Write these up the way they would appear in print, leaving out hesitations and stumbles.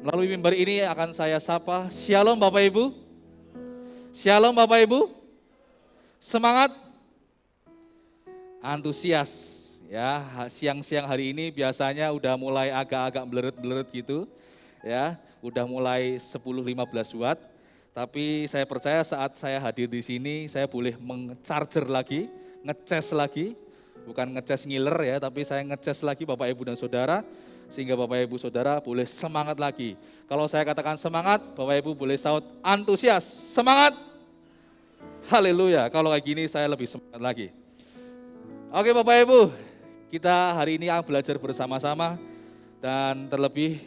Melalui mimbar ini akan saya sapa. Shalom Bapak Ibu. Shalom Bapak Ibu. Semangat, antusias ya. Siang-siang hari ini biasanya udah mulai agak-agak beleret-beleret gitu ya. Udah mulai 10-15 watt. Tapi saya percaya saat saya hadir di sini saya boleh meng-charger lagi, ngecas lagi. Bukan ngecas ngiler ya, tapi saya ngecas lagi Bapak Ibu dan Saudara. Sehingga Bapak Ibu Saudara boleh semangat lagi. Kalau saya katakan semangat, Bapak Ibu boleh saut antusias, semangat. Haleluya, kalau kayak gini saya lebih semangat lagi. Oke Bapak Ibu, kita hari ini akan belajar bersama-sama. Dan terlebih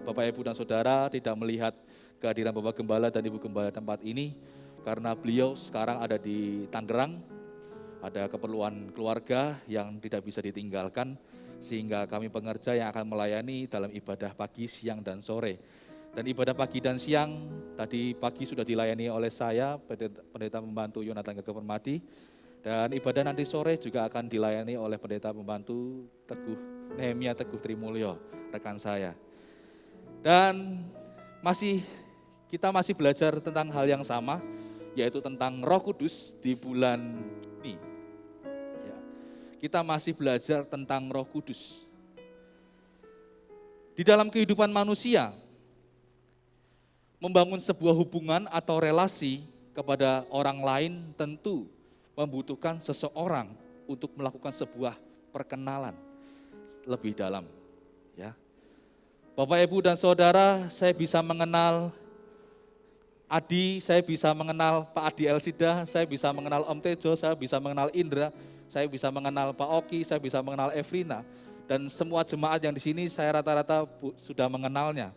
Bapak Ibu dan Saudara tidak melihat kehadiran Bapak Gembala dan Ibu Gembala tempat ini. Karena beliau sekarang ada di Tangerang, ada keperluan keluarga yang tidak bisa ditinggalkan. Sehingga kami pengerja yang akan melayani dalam ibadah pagi, siang, dan sore. Dan ibadah pagi dan siang, tadi pagi sudah dilayani oleh saya, pendeta pembantu Yonatan Gagah Permadi. Dan ibadah nanti sore juga akan dilayani oleh pendeta pembantu Nehemia Teguh Trimulyo, rekan saya. Dan kita masih belajar tentang hal yang sama, yaitu tentang Roh Kudus di bulan Juni. Kita masih belajar tentang Roh Kudus. Di dalam kehidupan manusia, membangun sebuah hubungan atau relasi kepada orang lain tentu membutuhkan seseorang untuk melakukan sebuah perkenalan lebih dalam. Ya. Bapak, Ibu, dan Saudara, saya bisa mengenal Adi, saya bisa mengenal Pak Adi Elsida, saya bisa mengenal Om Tejo, saya bisa mengenal Indra, saya bisa mengenal Pak Oki, saya bisa mengenal Evrina. Dan semua jemaat yang di sini saya rata-rata sudah mengenalnya.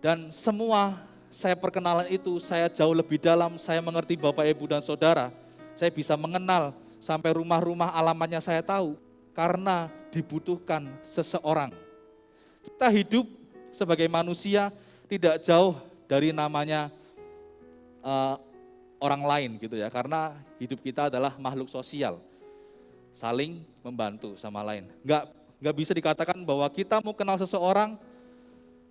Dan semua saya perkenalan itu, saya jauh lebih dalam, saya mengerti Bapak, Ibu, dan Saudara. Saya bisa mengenal sampai rumah-rumah alamatnya saya tahu. Karena dibutuhkan seseorang. Kita hidup sebagai manusia tidak jauh dari namanya orang lain gitu ya, karena hidup kita adalah makhluk sosial, saling membantu sama lain. Nggak bisa dikatakan bahwa kita mau kenal seseorang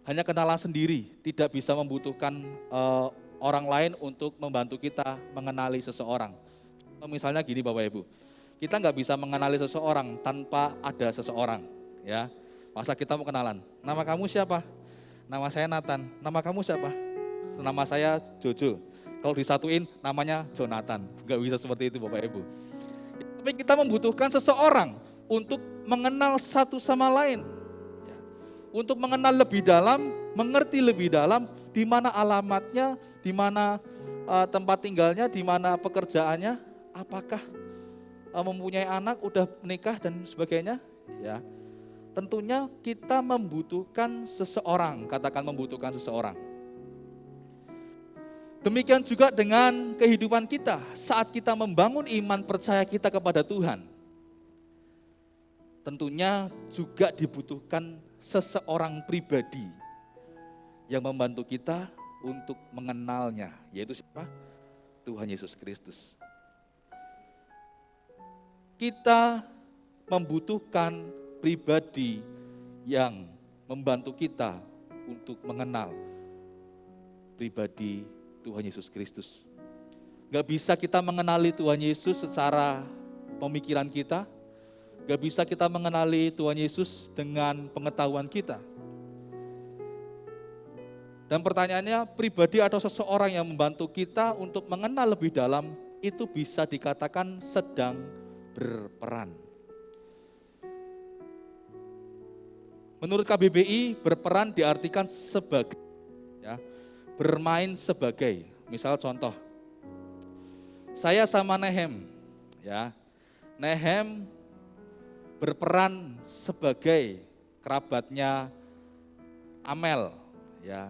hanya kenalan sendiri, tidak bisa membutuhkan orang lain untuk membantu kita mengenali seseorang. Misalnya gini Bapak Ibu, kita nggak bisa mengenali seseorang tanpa ada seseorang, ya. Masa kita mau kenalan? Nama kamu siapa? Nama saya Nathan. Nama kamu siapa? Nama saya Jojo. Kalau disatuin namanya Jonathan. Gak bisa seperti itu Bapak Ibu. Tapi kita membutuhkan seseorang untuk mengenal satu sama lain. Untuk mengenal lebih dalam, mengerti lebih dalam di mana alamatnya, di mana tempat tinggalnya, di mana pekerjaannya, apakah mempunyai anak, udah menikah dan sebagainya. Ya, tentunya kita membutuhkan seseorang, katakan membutuhkan seseorang. Demikian juga dengan kehidupan kita saat kita membangun iman percaya kita kepada Tuhan. Tentunya juga dibutuhkan seseorang pribadi yang membantu kita untuk mengenalnya, yaitu siapa? Tuhan Yesus Kristus. Kita membutuhkan pribadi yang membantu kita untuk mengenal pribadi Tuhan Yesus Kristus. Gak bisa kita mengenali Tuhan Yesus secara pemikiran kita, gak bisa kita mengenali Tuhan Yesus dengan pengetahuan kita. Dan pertanyaannya, pribadi atau seseorang yang membantu kita untuk mengenal lebih dalam, itu bisa dikatakan sedang berperan. Menurut KBBI, berperan diartikan sebagai, ya, bermain sebagai. Misal contoh, saya sama Nehem, ya, Nehem berperan sebagai kerabatnya Amel, ya.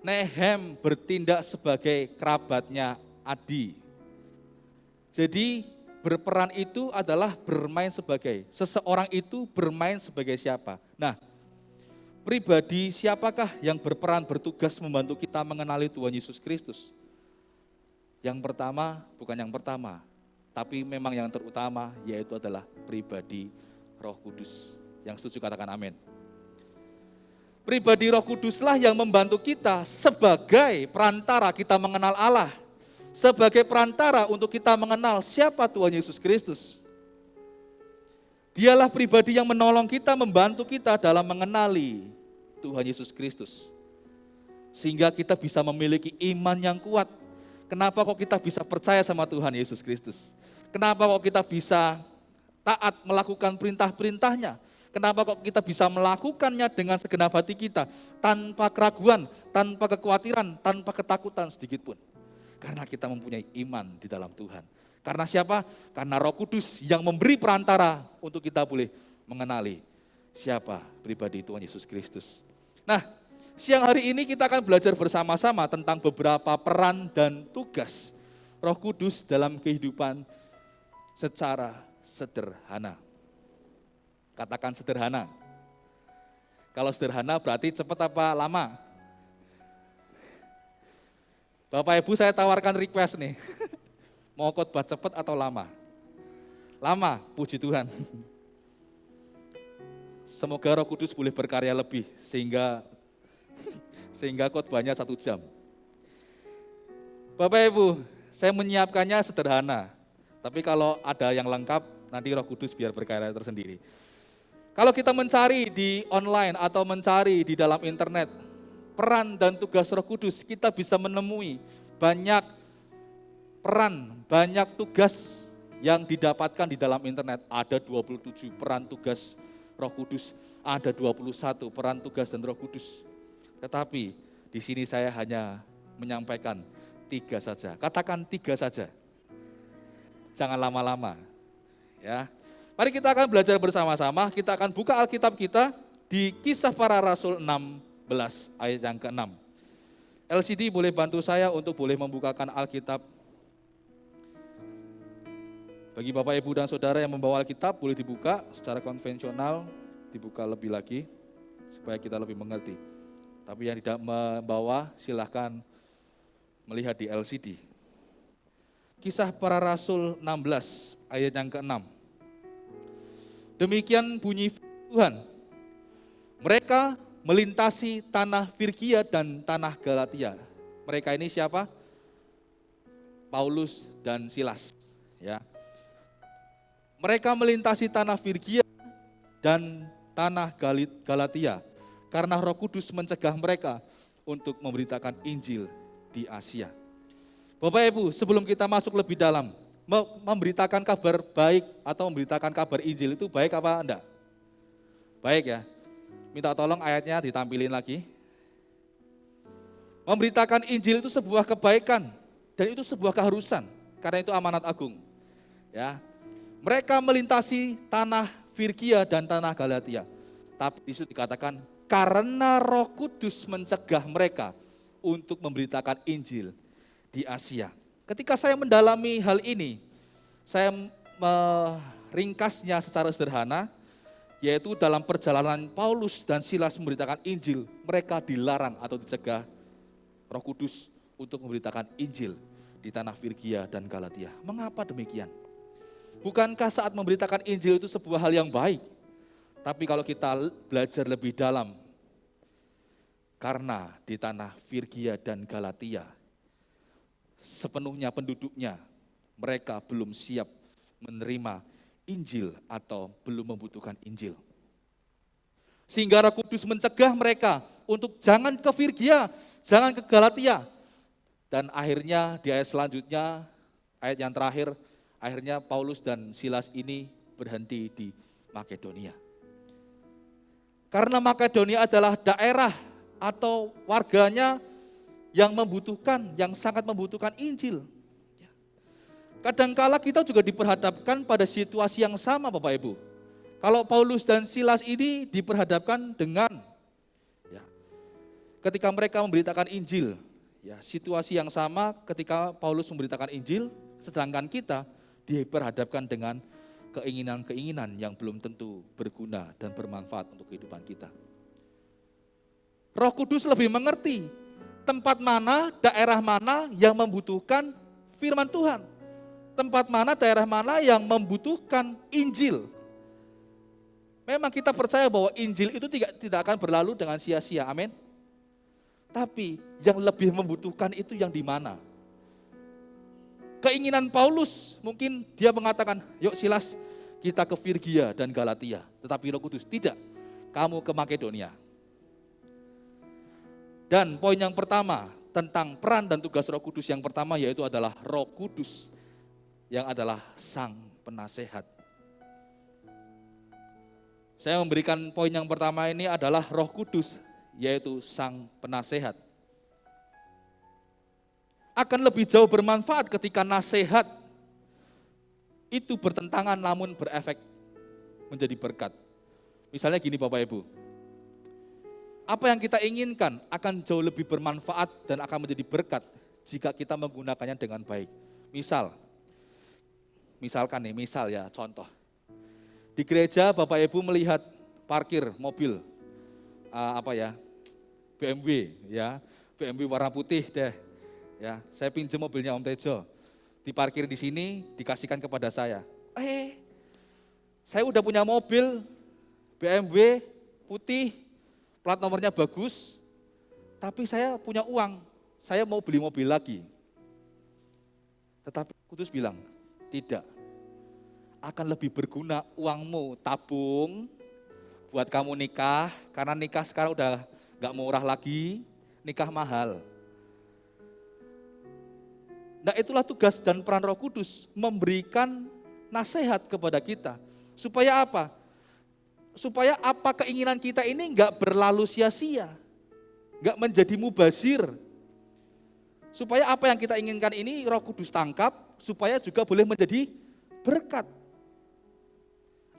Nehem bertindak sebagai kerabatnya Adi. Jadi berperan itu adalah bermain sebagai, seseorang itu bermain sebagai siapa? Nah, pribadi siapakah yang berperan bertugas membantu kita mengenali Tuhan Yesus Kristus? Yang pertama, bukan yang pertama, tapi memang yang terutama yaitu adalah pribadi Roh Kudus. Yang setuju katakan amin. Pribadi Roh Kuduslah yang membantu kita sebagai perantara kita mengenal Allah. Sebagai perantara untuk kita mengenal siapa Tuhan Yesus Kristus. Dialah pribadi yang menolong kita, membantu kita dalam mengenali Tuhan Yesus Kristus. Sehingga kita bisa memiliki iman yang kuat. Kenapa kok kita bisa percaya sama Tuhan Yesus Kristus? Kenapa kok kita bisa taat melakukan perintah-perintahnya? Kenapa kok kita bisa melakukannya dengan segenap hati kita, tanpa keraguan, tanpa kekhawatiran, tanpa ketakutan sedikit pun? Karena kita mempunyai iman di dalam Tuhan. Karena siapa? Karena Roh Kudus yang memberi perantara untuk kita boleh mengenali siapa pribadi Tuhan Yesus Kristus. Nah, siang hari ini kita akan belajar bersama-sama tentang beberapa peran dan tugas Roh Kudus dalam kehidupan secara sederhana. Katakan sederhana. Kalau sederhana berarti cepat apa lama? Bapak Ibu, saya tawarkan request nih. Mau khotbah cepat atau lama? Lama, puji Tuhan. Semoga Roh Kudus boleh berkarya lebih sehingga khotbahnya 1 jam. Bapak Ibu, saya menyiapkannya sederhana. Tapi kalau ada yang lengkap, nanti Roh Kudus biar berkarya tersendiri. Kalau kita mencari di online atau mencari di dalam internet, peran dan tugas Roh Kudus, kita bisa menemui banyak peran, banyak tugas yang didapatkan di dalam internet. Ada 27 peran tugas Roh Kudus, ada 21 peran tugas dan Roh Kudus. Tetapi di sini saya hanya menyampaikan 3 saja. Katakan 3 saja. Jangan lama-lama. Ya. Mari kita akan belajar bersama-sama, kita akan buka Alkitab kita di Kisah Para Rasul 16 ayat yang ke-6. LCD boleh bantu saya untuk boleh membukakan Alkitab. Bagi Bapak, Ibu, dan Saudara yang membawa Alkitab, boleh dibuka secara konvensional, dibuka lebih lagi, supaya kita lebih mengerti. Tapi yang tidak membawa, silahkan melihat di LCD. Kisah Para Rasul 16 ayat yang ke-6. Demikian bunyi Tuhan. Mereka melintasi tanah Frigia dan tanah Galatia. Mereka ini siapa? Paulus dan Silas. Ya. Mereka melintasi tanah Frigia dan tanah Galatia karena Roh Kudus mencegah mereka untuk memberitakan Injil di Asia. Bapak Ibu, sebelum kita masuk lebih dalam, memberitakan kabar baik atau memberitakan kabar Injil itu baik apa enggak? Baik ya. Minta tolong ayatnya ditampilin lagi. Memberitakan Injil itu sebuah kebaikan dan itu sebuah keharusan karena itu amanat agung. Ya. Mereka melintasi tanah Frigia dan tanah Galatia. Tapi di situ dikatakan karena Roh Kudus mencegah mereka untuk memberitakan Injil di Asia. Ketika saya mendalami hal ini, saya meringkasnya secara sederhana, yaitu dalam perjalanan Paulus dan Silas memberitakan Injil, mereka dilarang atau dicegah Roh Kudus untuk memberitakan Injil di tanah Frigia dan Galatia. Mengapa demikian? Bukankah saat memberitakan Injil itu sebuah hal yang baik? Tapi kalau kita belajar lebih dalam, karena di tanah Frigia dan Galatia, sepenuhnya penduduknya, mereka belum siap menerima Injil atau belum membutuhkan Injil. Sehingga Roh Kudus mencegah mereka untuk jangan ke Frigia, jangan ke Galatia. Dan akhirnya di ayat selanjutnya, ayat yang terakhir, akhirnya Paulus dan Silas ini berhenti di Makedonia. Karena Makedonia adalah daerah atau warganya yang membutuhkan, yang sangat membutuhkan Injil. Kadangkala kita juga diperhadapkan pada situasi yang sama Bapak Ibu. Kalau Paulus dan Silas ini diperhadapkan dengan, ketika mereka memberitakan Injil, situasi yang sama ketika Paulus memberitakan Injil, sedangkan kita diperhadapkan dengan keinginan-keinginan yang belum tentu berguna dan bermanfaat untuk kehidupan kita. Roh Kudus lebih mengerti tempat mana, daerah mana yang membutuhkan firman Tuhan. Tempat mana, daerah mana yang membutuhkan Injil. Memang kita percaya bahwa Injil itu tidak akan berlalu dengan sia-sia, amin. Tapi yang lebih membutuhkan itu yang di mana? Keinginan Paulus, mungkin dia mengatakan, yuk Silas kita ke Firgia dan Galatia. Tetapi Roh Kudus, tidak, kamu ke Makedonia. Dan poin yang pertama tentang peran dan tugas Roh Kudus yang pertama yaitu adalah Roh Kudus yang adalah Sang Penasehat. Saya memberikan poin yang pertama ini adalah Roh Kudus yaitu Sang Penasehat. Akan lebih jauh bermanfaat ketika nasihat itu bertentangan namun berefek menjadi berkat. Misalnya gini Bapak Ibu, apa yang kita inginkan akan jauh lebih bermanfaat dan akan menjadi berkat jika kita menggunakannya dengan baik. Misal ya contoh. Di gereja Bapak Ibu melihat parkir mobil BMW ya, BMW warna putih deh. Ya, saya pinjam mobilnya Om Tejo, diparkir di sini, dikasihkan kepada saya. Saya udah punya mobil BMW putih, plat nomornya bagus, tapi saya punya uang, saya mau beli mobil lagi. Tetapi Kudus bilang, tidak, akan lebih berguna uangmu tabung buat kamu nikah, karena nikah sekarang udah gak murah lagi, nikah mahal. Nah itulah tugas dan peran Roh Kudus, memberikan nasihat kepada kita. Supaya apa? Supaya apa keinginan kita ini enggak berlalu sia-sia, enggak menjadi mubazir. Supaya apa yang kita inginkan ini Roh Kudus tangkap, supaya juga boleh menjadi berkat.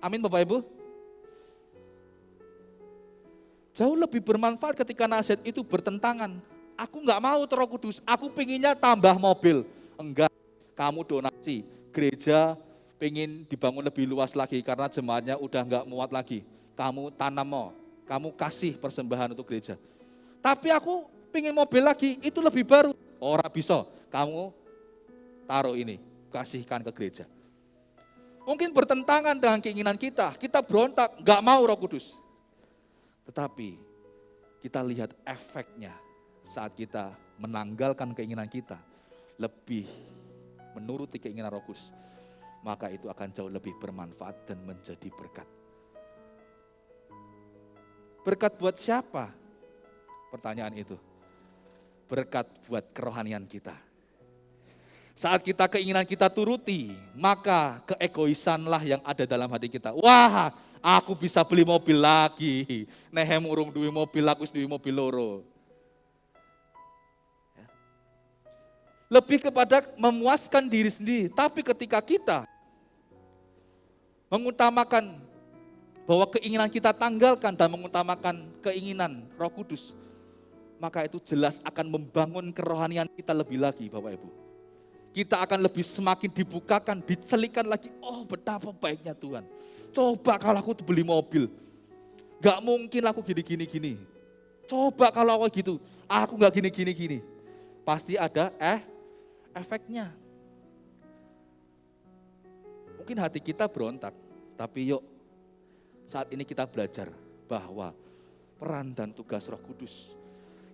Amin Bapak Ibu. Jauh lebih bermanfaat ketika nasihat itu bertentangan. Aku enggak mau Roh Kudus, aku pengennya tambah mobil. Enggak, kamu donasi, gereja pengen dibangun lebih luas lagi karena jemaatnya udah enggak muat lagi. Kamu tanam, kamu kasih persembahan untuk gereja. Tapi aku pengen mobil lagi, itu lebih baru. Ora bisa, kamu taruh ini, kasihkan ke gereja. Mungkin bertentangan dengan keinginan kita berontak, enggak mau Roh Kudus. Tetapi kita lihat efeknya saat kita menanggalkan keinginan kita, lebih menuruti keinginan Roh Kudus, maka itu akan jauh lebih bermanfaat dan menjadi berkat. Berkat buat siapa? Pertanyaan itu. Berkat buat kerohanian kita. Saat keinginan kita turuti, maka keegoisanlah yang ada dalam hati kita. Wah, aku bisa beli mobil lagi. Nehem urung duwe mobil, aku wis duwe mobil loro. Lebih kepada memuaskan diri sendiri. Tapi ketika kita mengutamakan bahwa keinginan kita tanggalkan dan mengutamakan keinginan Roh Kudus, maka itu jelas akan membangun kerohanian kita lebih lagi Bapak Ibu. Kita akan lebih semakin dibukakan, dicelikan lagi, oh betapa baiknya Tuhan. Coba kalau aku beli mobil, gak mungkin aku gini. Coba kalau aku gitu, aku gak gini. Pasti ada efeknya. Mungkin hati kita berontak, tapi yuk saat ini kita belajar bahwa peran dan tugas Roh Kudus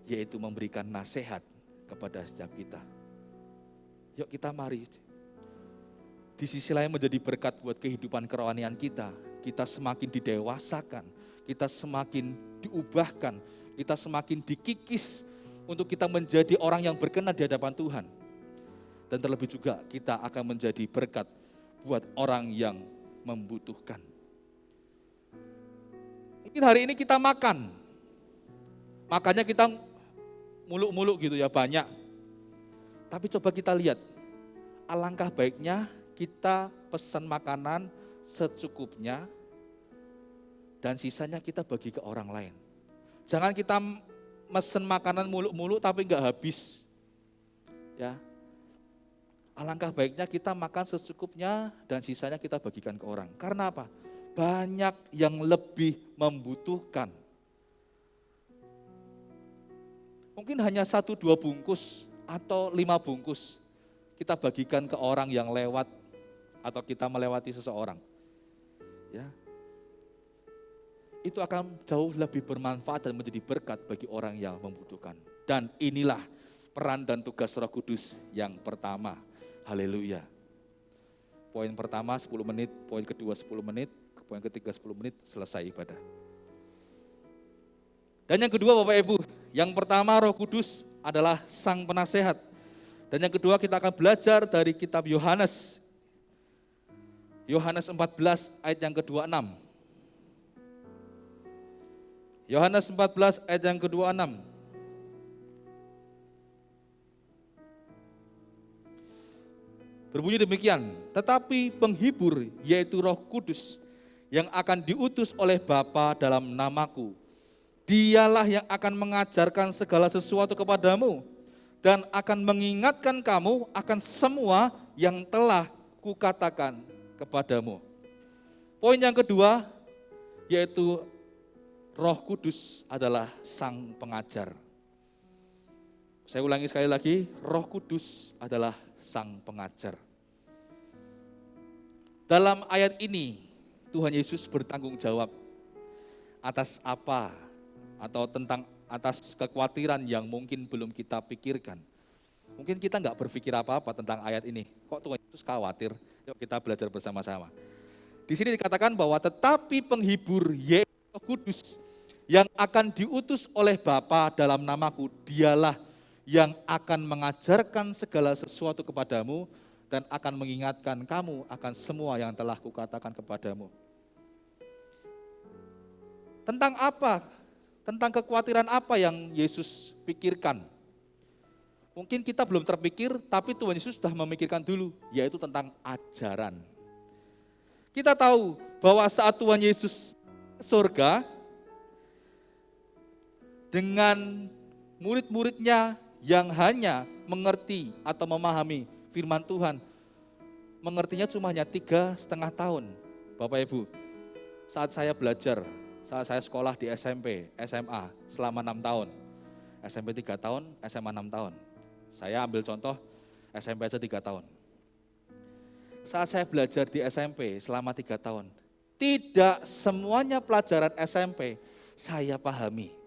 yaitu memberikan nasihat kepada setiap kita. Yuk kita mari di sisi lain menjadi berkat buat kehidupan kerohanian kita. Kita semakin didewasakan, kita semakin diubahkan, kita semakin dikikis untuk kita menjadi orang yang berkenan di hadapan Tuhan. Dan terlebih juga kita akan menjadi berkat buat orang yang membutuhkan. Mungkin hari ini kita makan, makannya kita muluk-muluk gitu ya banyak. Tapi coba kita lihat, alangkah baiknya kita pesan makanan secukupnya dan sisanya kita bagi ke orang lain. Jangan kita mesen makanan muluk-muluk tapi enggak habis. Ya. Alangkah baiknya kita makan secukupnya dan sisanya kita bagikan ke orang. Karena apa? Banyak yang lebih membutuhkan. Mungkin hanya 1-2 bungkus atau 5 bungkus kita bagikan ke orang yang lewat atau kita melewati seseorang. Ya. itu akan jauh lebih bermanfaat dan menjadi berkat bagi orang yang membutuhkan. Dan inilah peran dan tugas Roh Kudus yang pertama. Haleluya. Poin pertama 10 menit, poin kedua 10 menit, poin ketiga 10 menit, selesai ibadah. Dan yang kedua Bapak Ibu, yang pertama Roh Kudus adalah Sang Penasehat. Dan yang kedua kita akan belajar dari kitab Yohanes. Yohanes 14 ayat yang ke-26. Yohanes 14 ayat yang ke-26. Berbunyi demikian, tetapi penghibur yaitu Roh Kudus yang akan diutus oleh Bapa dalam namaku. Dialah yang akan mengajarkan segala sesuatu kepadamu dan akan mengingatkan kamu akan semua yang telah kukatakan kepadamu. Poin yang kedua yaitu Roh Kudus adalah Sang Pengajar. Saya ulangi sekali lagi, Roh Kudus adalah Sang Pengajar. Dalam ayat ini, Tuhan Yesus bertanggung jawab atas apa atau tentang atas kekhawatiran yang mungkin belum kita pikirkan. Mungkin kita nggak berpikir apa-apa tentang ayat ini. Kok Tuhan Yesus khawatir? Yuk kita belajar bersama-sama. Di sini dikatakan bahwa tetapi penghibur yaitu Roh Kudus yang akan diutus oleh Bapa dalam namaku, dialah yang akan mengajarkan segala sesuatu kepadamu dan akan mengingatkan kamu akan semua yang telah kukatakan kepadamu. Tentang apa? Tentang kekhawatiran apa yang Yesus pikirkan? Mungkin kita belum terpikir, tapi Tuhan Yesus sudah memikirkan dulu, yaitu tentang ajaran. Kita tahu bahwa saat Tuhan Yesus ke surga, dengan murid-muridnya yang hanya mengerti atau memahami firman Tuhan, mengertinya cuma hanya 3,5 tahun. Bapak Ibu, saat saya belajar, saat saya sekolah di SMP, SMA selama 6 tahun, SMP 3 tahun, SMA 6 tahun. Saya ambil contoh SMP aja 3 tahun. Saat saya belajar di SMP selama 3 tahun, tidak semuanya pelajaran SMP saya pahami.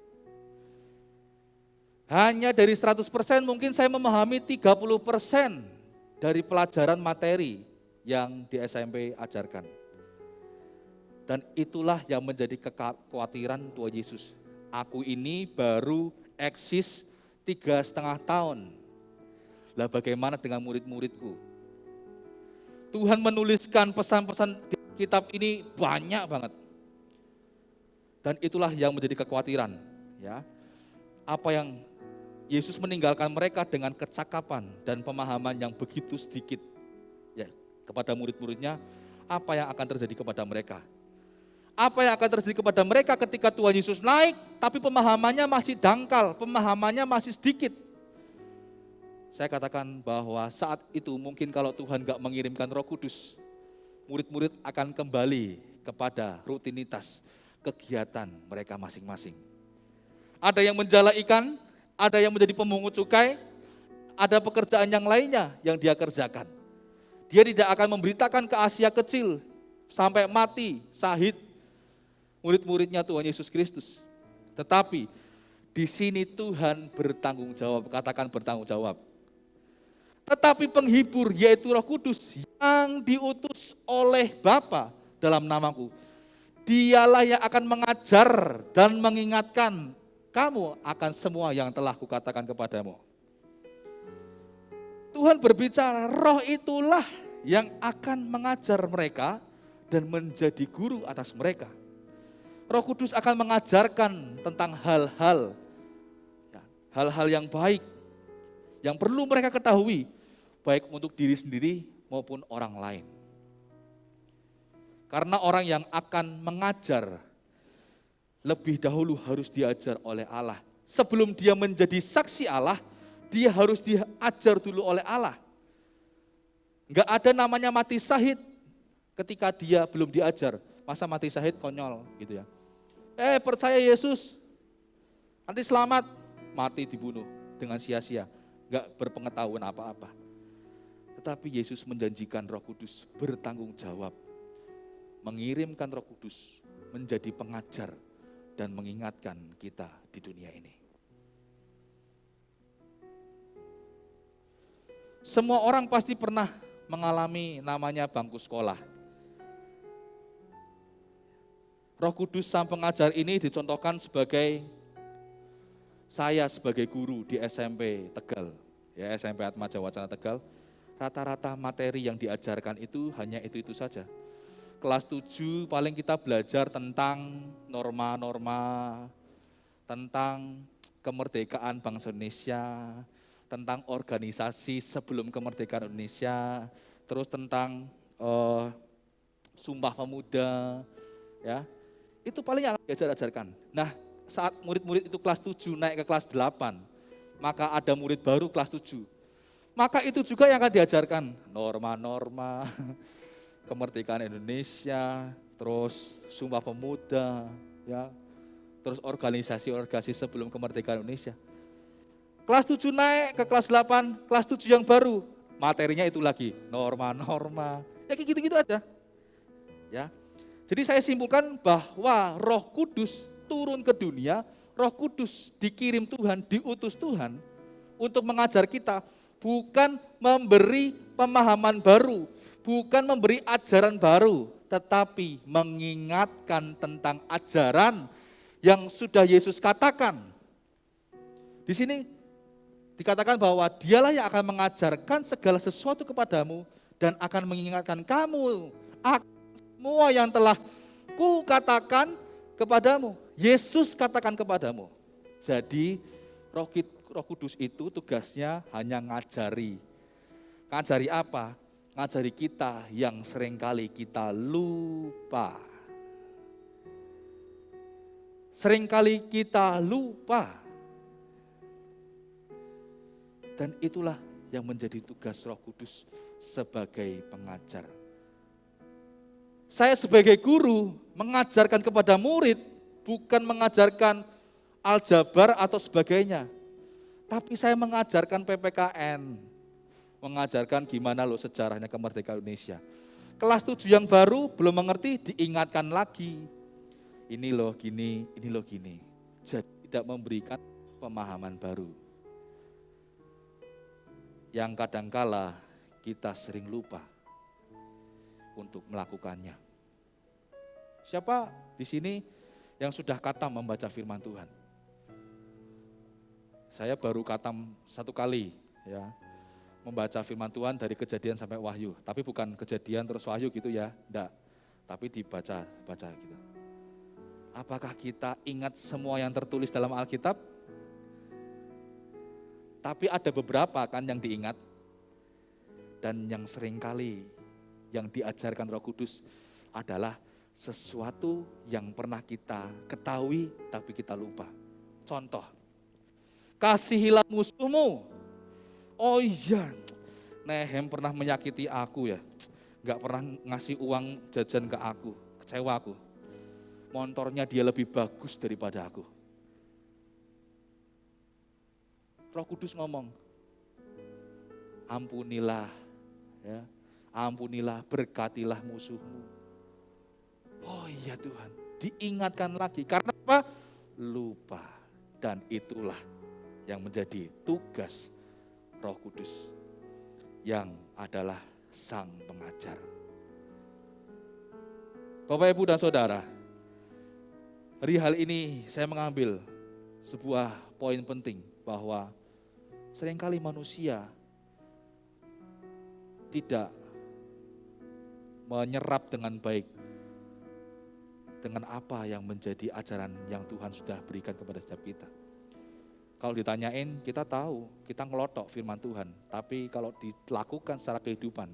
Hanya dari 100% mungkin saya memahami 30% dari pelajaran materi yang di SMP ajarkan. Dan itulah yang menjadi kekhawatiran Tuhan Yesus. Aku ini baru eksis 3,5 tahun. Lah bagaimana dengan murid-muridku? Tuhan menuliskan pesan-pesan di kitab ini banyak banget. Dan itulah yang menjadi kekhawatiran. Ya, apa yang Yesus meninggalkan mereka dengan kecakapan dan pemahaman yang begitu sedikit ya, kepada murid-muridnya, apa yang akan terjadi kepada mereka. Apa yang akan terjadi kepada mereka ketika Tuhan Yesus naik, tapi pemahamannya masih dangkal, pemahamannya masih sedikit. Saya katakan bahwa saat itu mungkin kalau Tuhan gak mengirimkan Roh Kudus, murid-murid akan kembali kepada rutinitas kegiatan mereka masing-masing. Ada yang menjala ikan, ada yang menjadi pemungut cukai, ada pekerjaan yang lainnya yang dia kerjakan. Dia tidak akan memberitakan ke Asia kecil sampai mati, syahid murid-muridnya Tuhan Yesus Kristus. Tetapi di sini Tuhan bertanggung jawab, katakan bertanggung jawab. Tetapi penghibur yaitu Roh Kudus yang diutus oleh Bapa dalam namaku, dialah yang akan mengajar dan mengingatkan kamu akan semua yang telah kukatakan kepadamu. Tuhan berbicara, Roh itulah yang akan mengajar mereka dan menjadi guru atas mereka. Roh Kudus akan mengajarkan tentang hal-hal yang baik, yang perlu mereka ketahui, baik untuk diri sendiri maupun orang lain. Karena orang yang akan mengajar, lebih dahulu harus diajar oleh Allah. Sebelum dia menjadi saksi Allah, dia harus diajar dulu oleh Allah. Enggak ada namanya mati syahid ketika dia belum diajar. Masa mati syahid konyol gitu ya. Percaya Yesus, nanti selamat, mati dibunuh dengan sia-sia. Enggak berpengetahuan apa-apa. Tetapi Yesus menjanjikan Roh Kudus bertanggung jawab. Mengirimkan Roh Kudus menjadi pengajar dan mengingatkan kita di dunia ini. Semua orang pasti pernah mengalami namanya bangku sekolah. Roh Kudus Sang Pengajar ini dicontohkan sebagai saya sebagai guru di SMP Tegal, ya SMP Atmaja Wacana Tegal. Rata-rata materi yang diajarkan itu hanya itu saja. Kelas 7 paling kita belajar tentang norma-norma, tentang kemerdekaan bangsa Indonesia, tentang organisasi sebelum kemerdekaan Indonesia, terus tentang Sumpah Pemuda, ya. Itu paling yang akan diajarkan. Nah, saat murid-murid itu kelas 7 naik ke kelas 8, maka ada murid baru kelas 7. Maka itu juga yang akan diajarkan, norma-norma, kemerdekaan Indonesia, terus Sumpah Pemuda, ya, terus organisasi-organisasi sebelum kemerdekaan Indonesia. Kelas 7 naik ke kelas 8, kelas 7 yang baru, materinya itu lagi, norma-norma, ya kayak gitu-gitu aja. Ya. Jadi saya simpulkan bahwa Roh Kudus turun ke dunia, Roh Kudus dikirim Tuhan, diutus Tuhan untuk mengajar kita, bukan memberi pemahaman baru, bukan memberi ajaran baru, tetapi mengingatkan tentang ajaran yang sudah Yesus katakan. Di sini dikatakan bahwa dialah yang akan mengajarkan segala sesuatu kepadamu dan akan mengingatkan kamu akan semua yang telah kukatakan kepadamu. Yesus katakan kepadamu. Jadi Roh Kudus itu tugasnya hanya ngajari. Ngajari apa? Ngajari kita yang seringkali kita lupa. Seringkali kita lupa. Dan itulah yang menjadi tugas Roh Kudus sebagai pengajar. Saya sebagai guru mengajarkan kepada murid, bukan mengajarkan aljabar atau sebagainya. Tapi saya mengajarkan PPKN, mengajarkan gimana loh sejarahnya kemerdekaan Indonesia. Kelas 7 yang baru belum mengerti, diingatkan lagi. Ini loh gini, ini loh gini. Jadi tidak memberikan pemahaman baru. Yang kadangkala kita sering lupa untuk melakukannya. Siapa di sini yang sudah khatam membaca firman Tuhan? Saya baru khatam 1 kali, ya, membaca firman Tuhan dari Kejadian sampai Wahyu. Tapi bukan Kejadian terus Wahyu gitu ya, enggak. Tapi dibaca gitu. Apakah kita ingat semua yang tertulis dalam Alkitab? Tapi ada beberapa kan yang diingat. Dan yang seringkali yang diajarkan Roh Kudus adalah sesuatu yang pernah kita ketahui tapi kita lupa. Contoh, kasihilah musuhmu. Oh iya, Nehem pernah menyakiti aku ya. Gak pernah ngasih uang jajan ke aku, kecewa aku. Motornya dia lebih bagus daripada aku. Roh Kudus ngomong, ampunilah, ya, ampunilah, berkatilah musuhmu. Oh iya Tuhan, diingatkan lagi. Karena apa? Lupa. Dan itulah yang menjadi tugas Roh Kudus, yang adalah Sang Pengajar. Bapak, Ibu, dan Saudara, dari hal ini saya mengambil sebuah poin penting bahwa seringkali manusia tidak menyerap dengan baik dengan apa yang menjadi ajaran yang Tuhan sudah berikan kepada setiap kita. Kalau ditanyain, kita tahu, kita ngelotok firman Tuhan, tapi kalau dilakukan secara kehidupan,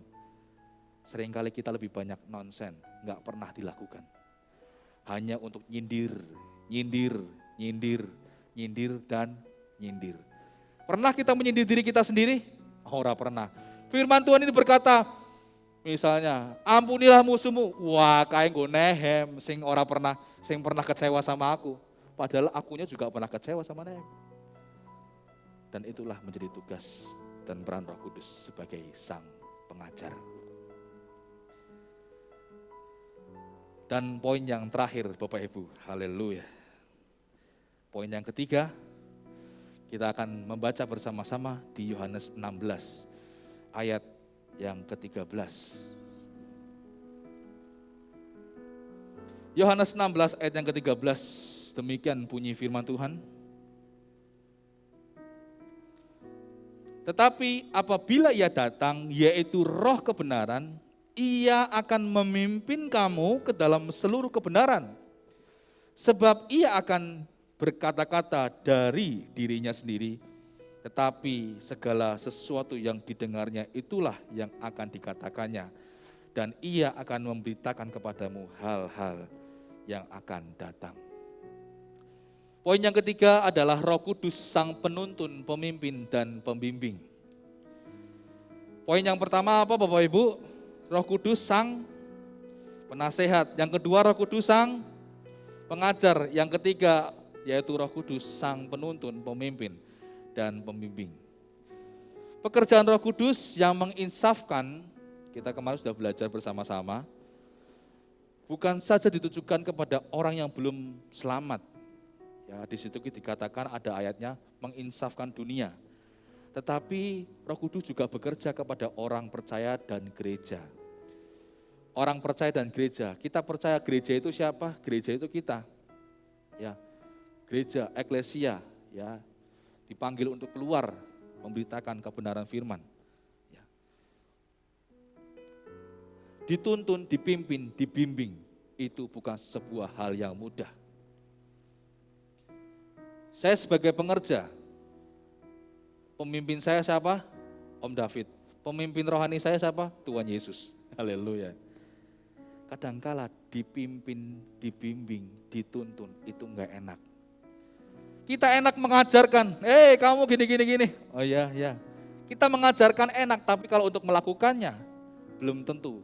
seringkali kita lebih banyak nonsen, nggak pernah dilakukan. Hanya untuk nyindir, dan nyindir. Pernah kita menyindir diri kita sendiri? Ora pernah. Firman Tuhan ini berkata, misalnya, ampunilah musuhmu. Wah, kayak gue Nehem, sing pernah kecewa sama aku. Padahal akunya juga pernah kecewa sama Nehem. Dan itulah menjadi tugas dan peran Roh Kudus sebagai Sang Pengajar. Dan poin yang terakhir, Bapak Ibu, haleluya. Poin yang ketiga, kita akan membaca bersama-sama di Yohanes 16 ayat yang ke-13. Yohanes 16 ayat yang ke-13, demikian bunyi firman Tuhan. Tetapi apabila ia datang, yaitu roh kebenaran, ia akan memimpin kamu ke dalam seluruh kebenaran. Sebab ia akan berkata-kata dari dirinya sendiri, tetapi segala sesuatu yang didengarnya itulah yang akan dikatakannya. Dan ia akan memberitakan kepadamu hal-hal yang akan datang. Poin yang ketiga adalah Roh Kudus, sang penuntun, pemimpin, dan pembimbing. Poin yang pertama apa Bapak Ibu? Roh Kudus sang penasehat. Yang kedua Roh Kudus sang pengajar. Yang ketiga yaitu Roh Kudus sang penuntun, pemimpin, dan pembimbing. Pekerjaan Roh Kudus yang menginsafkan, kita kemarin sudah belajar bersama-sama, bukan saja ditujukan kepada orang yang belum selamat. Ya, di situ dikatakan ada ayatnya menginsafkan dunia. Tetapi Roh Kudus juga bekerja kepada orang percaya dan gereja. Orang percaya dan gereja. Kita percaya gereja itu siapa? Gereja itu kita. Ya. Gereja, eklesia, ya. Dipanggil untuk keluar memberitakan kebenaran firman. Ya. Dituntun, dipimpin, dibimbing, itu bukan sebuah hal yang mudah. Saya sebagai pengerja, pemimpin saya siapa? Om David. Pemimpin rohani saya siapa? Tuhan Yesus. Haleluya. Kadangkala dipimpin, dibimbing, dituntun, itu enggak enak. Kita enak mengajarkan, kamu gini. Oh iya. Kita mengajarkan enak, tapi kalau untuk melakukannya, belum tentu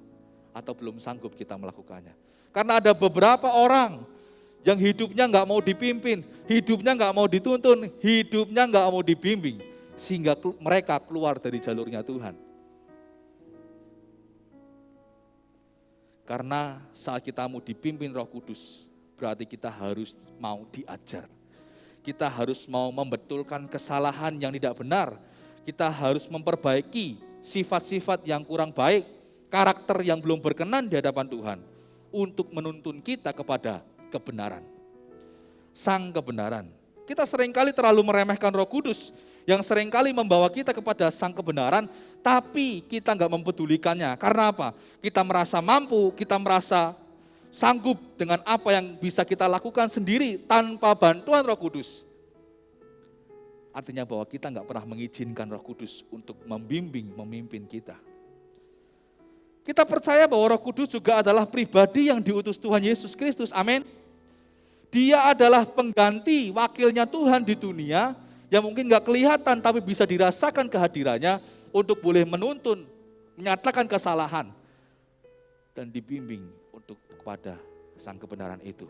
atau belum sanggup kita melakukannya. Karena ada beberapa orang yang hidupnya nggak mau dipimpin, hidupnya nggak mau dituntun, hidupnya nggak mau dibimbing, sehingga mereka keluar dari jalurnya Tuhan. Karena saat kita mau dipimpin Roh Kudus, berarti kita harus mau diajar. Kita harus mau membetulkan kesalahan yang tidak benar. Kita harus memperbaiki sifat-sifat yang kurang baik, karakter yang belum berkenan di hadapan Tuhan, untuk menuntun kita kepada kebenaran. Sang kebenaran. Kita seringkali terlalu meremehkan Roh Kudus yang seringkali membawa kita kepada sang kebenaran, tapi kita enggak mempedulikannya. Karena apa? Kita merasa mampu, kita merasa sanggup dengan apa yang bisa kita lakukan sendiri tanpa bantuan Roh Kudus. Artinya bahwa kita enggak pernah mengizinkan Roh Kudus untuk membimbing, memimpin kita. Kita percaya bahwa Roh Kudus juga adalah pribadi yang diutus Tuhan Yesus Kristus. Amin. Dia adalah pengganti wakilnya Tuhan di dunia yang mungkin gak kelihatan tapi bisa dirasakan kehadirannya untuk boleh menuntun, menyatakan kesalahan, dan dibimbing untuk kepada sang kebenaran itu.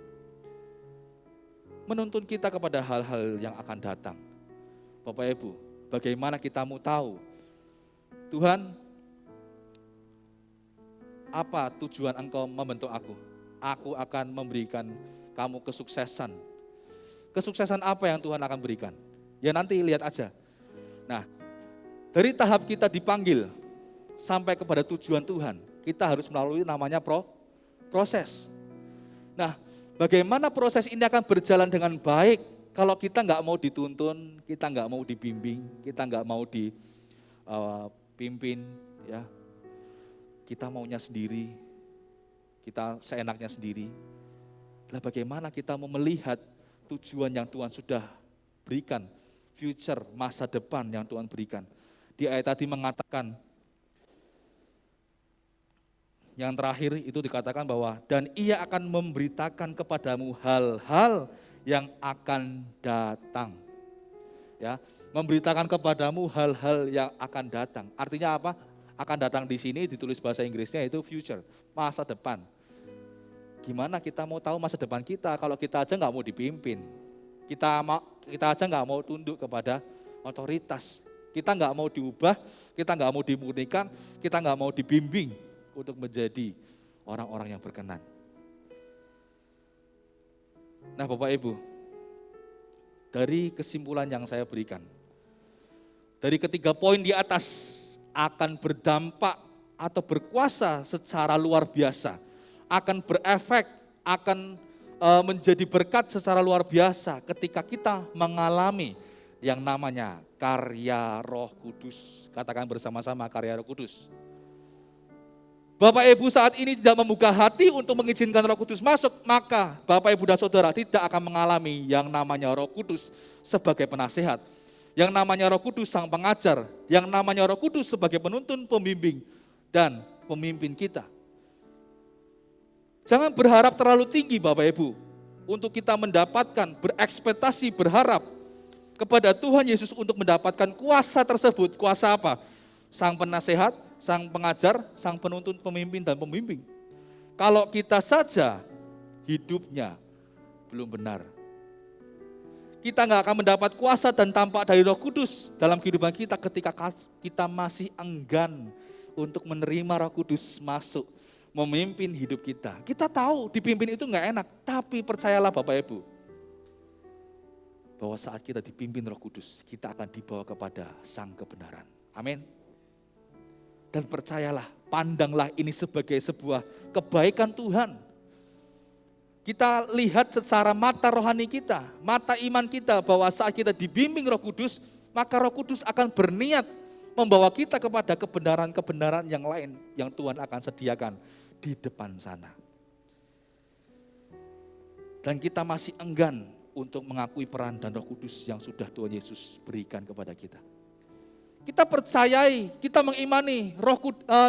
Menuntun kita kepada hal-hal yang akan datang. Bapak Ibu, bagaimana kita mau tahu, Tuhan, apa tujuan Engkau membentuk aku? Aku akan memberikan kamu kesuksesan. Kesuksesan apa yang Tuhan akan berikan? Ya nanti lihat aja. Nah, dari tahap kita dipanggil sampai kepada tujuan Tuhan, kita harus melalui namanya proses. Nah, bagaimana proses ini akan berjalan dengan baik kalau kita nggak mau dituntun, kita nggak mau dibimbing, kita nggak mau dipimpin, ya. Kita maunya sendiri, kita seenaknya sendiri. Lah bagaimana kita mau melihat tujuan yang Tuhan sudah berikan, future, masa depan yang Tuhan berikan. Di ayat tadi mengatakan, yang terakhir itu dikatakan bahwa, dan ia akan memberitakan kepadamu hal-hal yang akan datang. Ya, memberitakan kepadamu hal-hal yang akan datang. Artinya apa? Akan datang di sini ditulis bahasa Inggrisnya itu future, masa depan. Gimana kita mau tahu masa depan kita kalau kita aja nggak mau dipimpin, kita aja nggak mau tunduk kepada otoritas, kita nggak mau diubah, kita nggak mau dimurnikan, kita nggak mau dibimbing untuk menjadi orang-orang yang berkenan. Nah Bapak Ibu, dari kesimpulan yang saya berikan. Dari ketiga poin di atas akan berdampak atau berkuasa secara luar biasa, akan berefek, akan menjadi berkat secara luar biasa ketika kita mengalami yang namanya karya Roh Kudus. Katakan bersama-sama, karya Roh Kudus. Bapak Ibu saat ini tidak membuka hati untuk mengizinkan Roh Kudus masuk, maka Bapak Ibu dan Saudara tidak akan mengalami yang namanya Roh Kudus sebagai penasehat, yang namanya Roh Kudus sang pengajar, yang namanya Roh Kudus sebagai penuntun, pembimbing, dan pemimpin kita. Jangan berharap terlalu tinggi Bapak Ibu, untuk kita mendapatkan, berekspektasi, berharap kepada Tuhan Yesus untuk mendapatkan kuasa tersebut. Kuasa apa? Sang penasehat, sang pengajar, sang penuntun, pemimpin, dan pembimbing. Kalau kita saja hidupnya belum benar, kita nggak akan mendapat kuasa dan tampak dari Roh Kudus dalam kehidupan kita ketika kita masih enggan untuk menerima Roh Kudus masuk, memimpin hidup kita. Kita tahu dipimpin itu nggak enak, tapi percayalah Bapak Ibu, bahwa saat kita dipimpin Roh Kudus, kita akan dibawa kepada sang kebenaran. Amin. Dan percayalah, pandanglah ini sebagai sebuah kebaikan Tuhan. Kita lihat secara mata rohani kita, mata iman kita, bahwa saat kita dibimbing Roh Kudus, maka Roh Kudus akan berniat membawa kita kepada kebenaran-kebenaran yang lain yang Tuhan akan sediakan di depan sana. Dan kita masih enggan untuk mengakui peran dan Roh Kudus yang sudah Tuhan Yesus berikan kepada kita. Kita percayai, kita mengimani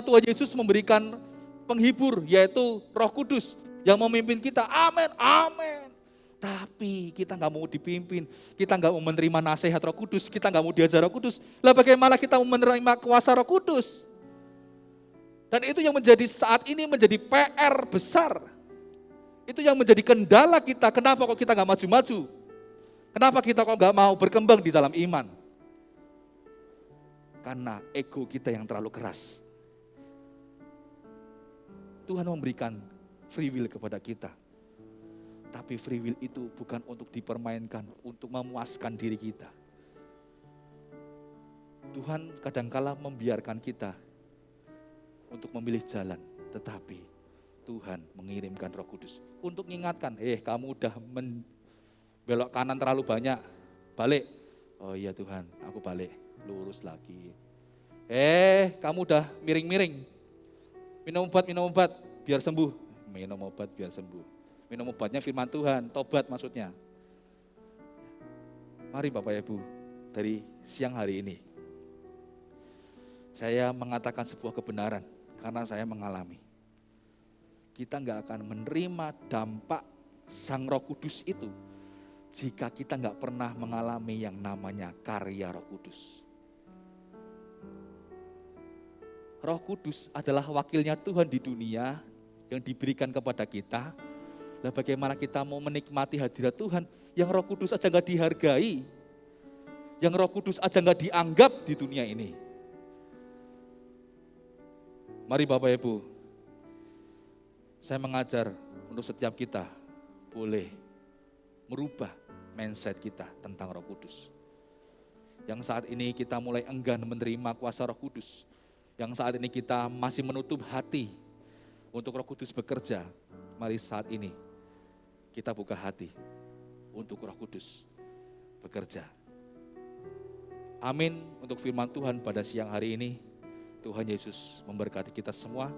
Tuhan Yesus memberikan penghibur, yaitu Roh Kudus yang memimpin kita. Amin, amin. Tapi kita nggak mau dipimpin, kita nggak mau menerima nasihat Roh Kudus, kita nggak mau diajar Roh Kudus. Lah bagaimana kita mau menerima kuasa Roh Kudus? Dan itu yang menjadi saat ini menjadi PR besar. Itu yang menjadi kendala kita. Kenapa kok kita nggak maju-maju? Kenapa kita kok nggak mau berkembang di dalam iman? Karena ego kita yang terlalu keras. Tuhan memberikan free will kepada kita. Tapi free will itu bukan untuk dipermainkan, untuk memuaskan diri kita. Tuhan kadangkala membiarkan kita untuk memilih jalan, tetapi Tuhan mengirimkan Roh Kudus untuk mengingatkan, kamu udah belok kanan terlalu banyak, balik. Oh iya Tuhan, aku balik, lurus lagi. Kamu udah miring-miring, minum obat biar sembuh. Minum obat biar sembuh. Minum obatnya firman Tuhan, tobat maksudnya. Mari Bapak Ibu, dari siang hari ini, saya mengatakan sebuah kebenaran karena saya mengalami. Kita nggak akan menerima dampak Sang Roh Kudus itu jika kita nggak pernah mengalami yang namanya karya Roh Kudus. Roh Kudus adalah wakilnya Tuhan di dunia yang diberikan kepada kita. Lah bagaimana kita mau menikmati hadirat Tuhan yang Roh Kudus aja nggak dihargai, yang Roh Kudus aja nggak dianggap di dunia ini. Mari Bapak Ibu, saya mengajar untuk setiap kita boleh merubah mindset kita tentang Roh Kudus. Yang saat ini kita mulai enggan menerima kuasa Roh Kudus, yang saat ini kita masih menutup hati untuk Roh Kudus bekerja, mari saat ini kita buka hati untuk Roh Kudus bekerja. Amin untuk firman Tuhan pada siang hari ini. Tuhan Yesus memberkati kita semua.